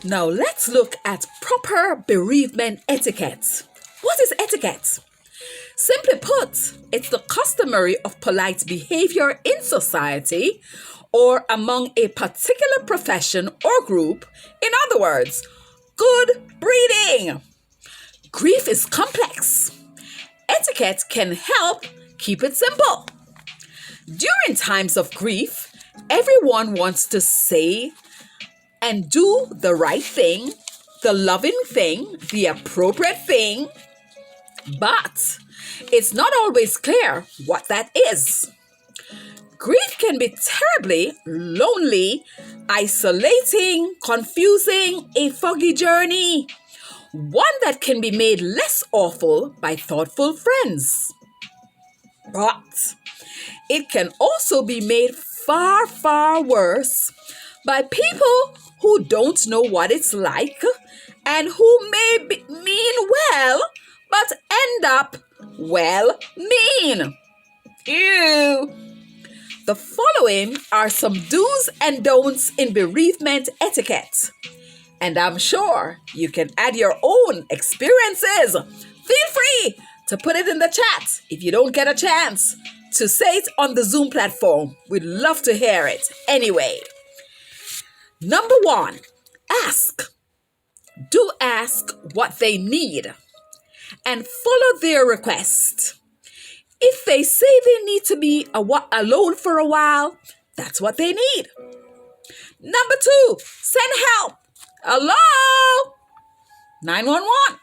Now let's look at proper bereavement etiquette. What is etiquette? Simply put, it's the customary of polite behavior in society or among a particular profession or group. In other words, good breeding. Grief is complex. Etiquette can help keep it simple. During times of grief, everyone wants to say and do the right thing, the loving thing, the appropriate thing, but it's not always clear what that is. Grief can be terribly lonely, isolating, confusing, a foggy journey, one that can be made less awful by thoughtful friends. But it can also be made far, far worse by people who don't know what it's like and who mean well but end up, well, mean. Ew. The following are some do's and don'ts in bereavement etiquette. And I'm sure you can add your own experiences. Feel free to put it in the chat if you don't get a chance to say it on the Zoom platform. We'd love to hear it. Anyway, number 1, ask. Do ask what they need and follow their request. If they say they need to be alone for a while, that's what they need. Number 2, send help. Hello? 911.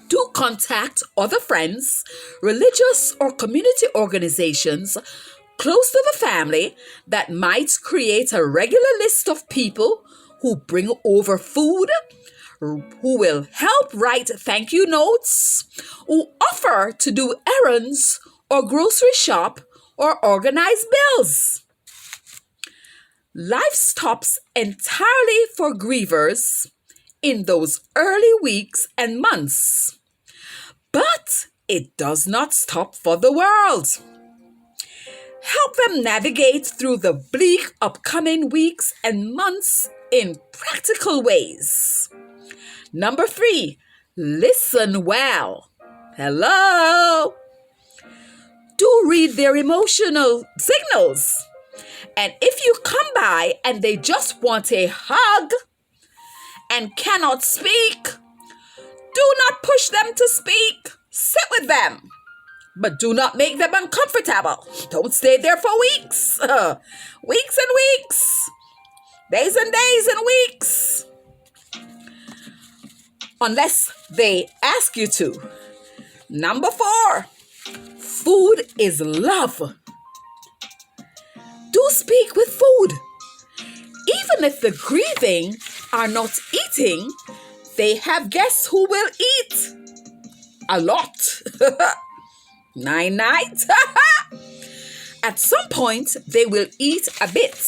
Do contact other friends, religious or community organizations close to the family that might create a regular list of people who bring over food, who will help write thank you notes, who offer to do errands or grocery shop or organize bills. Life stops entirely for grievers in those early weeks and months, but it does not stop for the world. Help them navigate through the bleak upcoming weeks and months in practical ways. Number 3, listen well. Hello? Do read their emotional signals. And if you come by and they just want a hug and cannot speak, do not push them to speak. Sit with them. But do not make them uncomfortable. Don't stay there for weeks. Weeks and weeks. Days and days and weeks. Unless they ask you to. Number 4, food is love. Do speak with food. Even if the grieving are not eating, they have guests who will eat. A lot. 9 nights. At some point, they will eat a bit.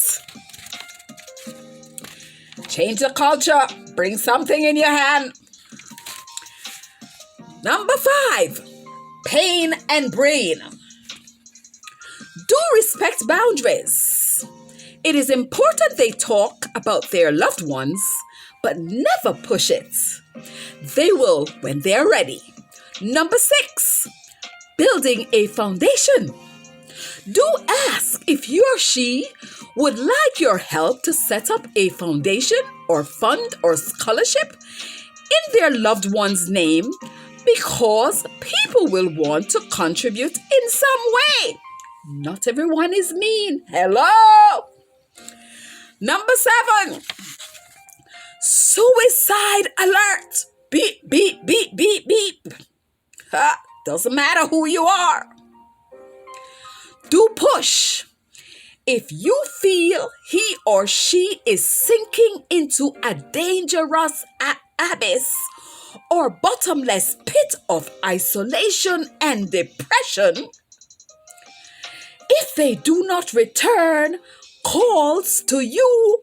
Change the culture. Bring something in your hand. Number 5, pain and brain. Do respect boundaries. It is important they talk about their loved ones, but never push it. They will when they're ready. Number 6, building a foundation. Do ask if he or she would like your help to set up a foundation or fund or scholarship in their loved one's name, because people will want to contribute in some way. Not everyone is mean. Hello? Number 7, suicide alert. Beep, beep, beep, beep, beep. Doesn't matter who you are. Do push. If you feel he or she is sinking into a dangerous abyss or bottomless pit of isolation and depression, if they do not return calls to you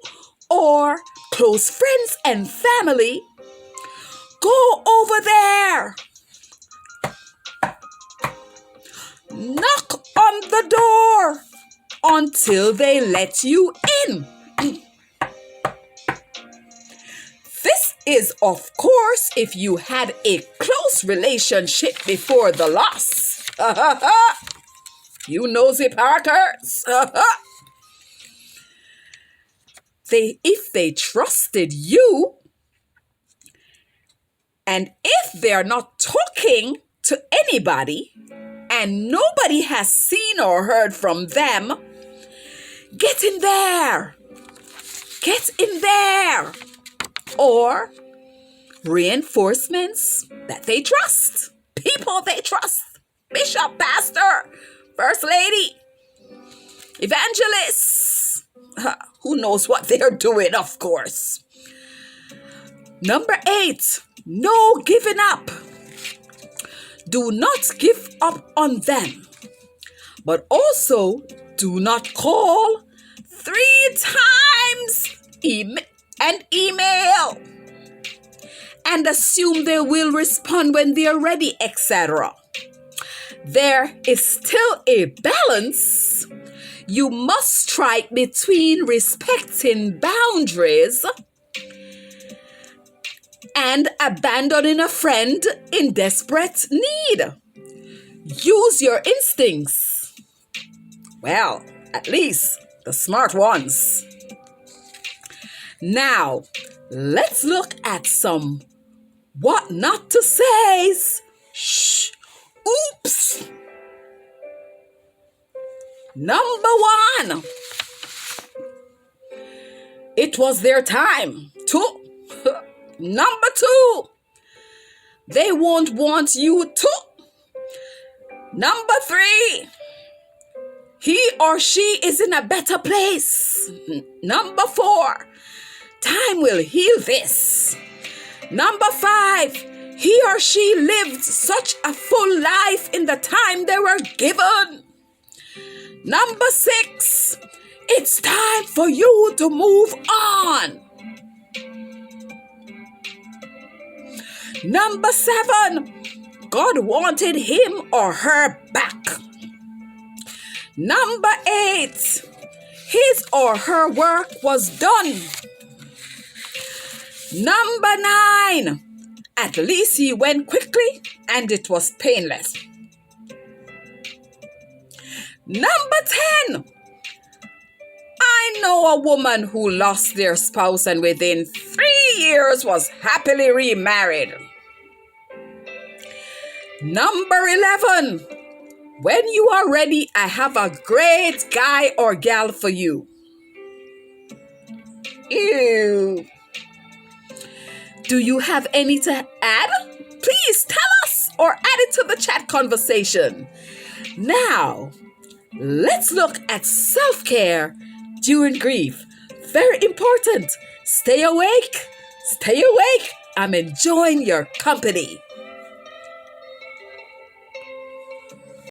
or close friends and family, go over there. Knock on the door until they let you in. is, of course, if you had a close relationship before the loss. You nosy Parkers. If they trusted you, and if they're not talking to anybody, and nobody has seen or heard from them, get in there. Get in there. Or reinforcements that they trust. People they trust. Bishop, pastor, first lady, evangelists. Who knows what they're doing, of course. Number 8, no giving up. Do not give up on them, but also do not call 3 times and email and assume they will respond when they are ready, etc. There is still a balance you must strike between respecting boundaries and abandoning a friend in desperate need. Use your instincts. Well, at least the smart ones. Now, let's look at some what not to says. Shh. Oops. Number 1. It was their time to. Number 2. They won't want you to. Number 3. He or she is in a better place. Number 4. Time will heal this. Number 5. He or she lived such a full life in the time they were given. Number 6. It's time for you to move on. Number 7. God wanted him or her back. Number 8. His or her work was done. Number 9. At least he went quickly and it was painless. Number 10. I know a woman who lost their spouse and within 3 years was happily remarried. Number 11. When you are ready, I have a great guy or gal for you. Ew. Do you have any to add? Please tell us or add it to the chat conversation. Now, let's look at self-care during grief. Very important. Stay awake. Stay awake. I'm enjoying your company.